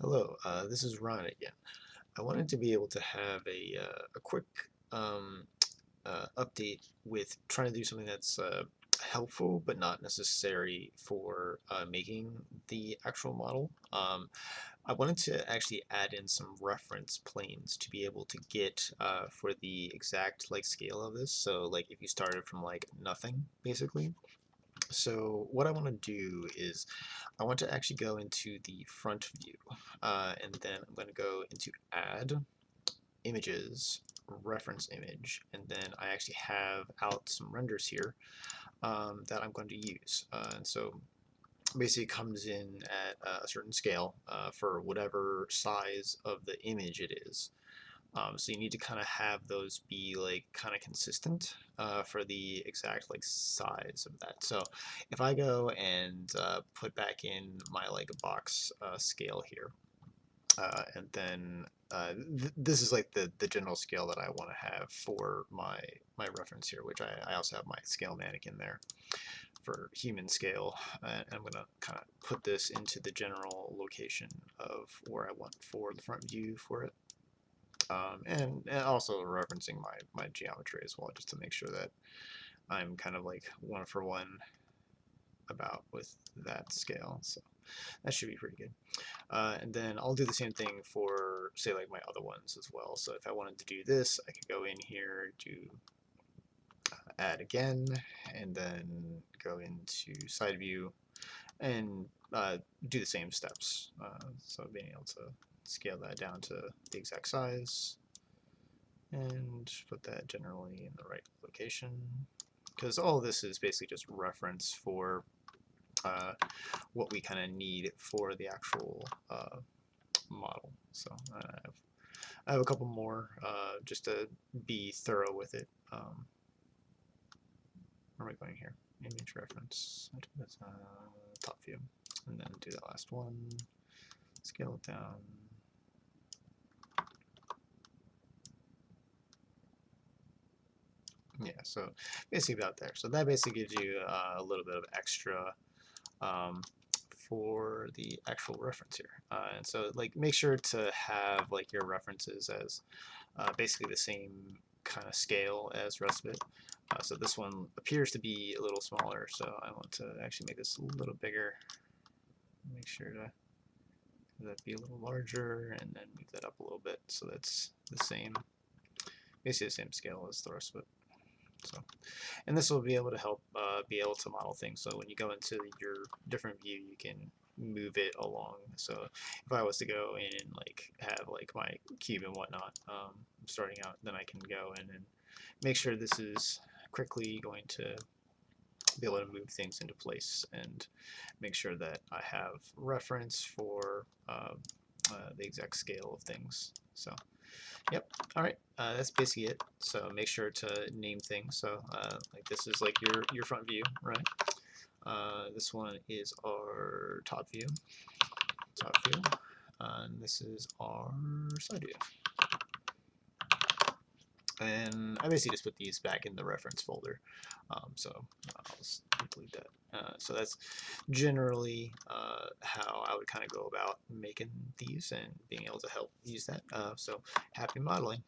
Hello, this is Ryan again. I wanted to be able to have a quick um, update with trying to do something that's helpful but not necessary for making the actual model. I wanted to actually add in some reference planes to be able to get for the exact like scale of this. So like if you started from like nothing basically. So what I want to do is I want to actually go into the front view, and then I'm going to go into add images, reference image, and then I actually have out some renders here that I'm going to use. And so basically it comes in at a certain scale for whatever size of the image it is. So you need to kind of have those be like kind of consistent for the exact like size of that. So if I go and put back in my like box scale here, and then this is like the general scale that I want to have for my reference here, which I also have my scale mannequin there for human scale, and I'm going to kind of put this into the general location of where I want for the front view for it. And also referencing my geometry as well, just to make sure that I'm kind of like one for one about with that scale. So that should be pretty good. And then I'll do the same thing for, say, like my other ones as well. So if I wanted to do this, I could go in here, do add again, and then go into side view and do the same steps. So being able to scale that down to the exact size, and put that generally in the right location, because all of this is basically just reference for what we kind of need for the actual model. So I have a couple more just to be thorough with it. Where am I going here? Image reference, top view, and then do that last one, scale it down. Yeah, so basically about there. So that basically gives you a little bit of extra for the actual reference here. And so like make sure to have like your references as basically the same kind of scale as the rest of it. So this one appears to be a little smaller, so I want to actually make this a little bigger. Make sure to have that be a little larger, and then move that up a little bit so that's the same, basically the same scale as the rest of it. So, and this will be able to help be able to model things. So when you go into your different view, you can move it along. So if I was to go in and like have like my cube and whatnot starting out, then I can go in and make sure this is quickly going to be able to move things into place and make sure that I have reference for the exact scale of things. So. Yep. All right. That's basically it. So make sure to name things. So like this is like your front view, right? This one is our top view. And this is our side view. And I basically just put these back in the reference folder. So I'll just delete that. So that's generally how I would kind of go about making these and being able to help use that. So happy modeling.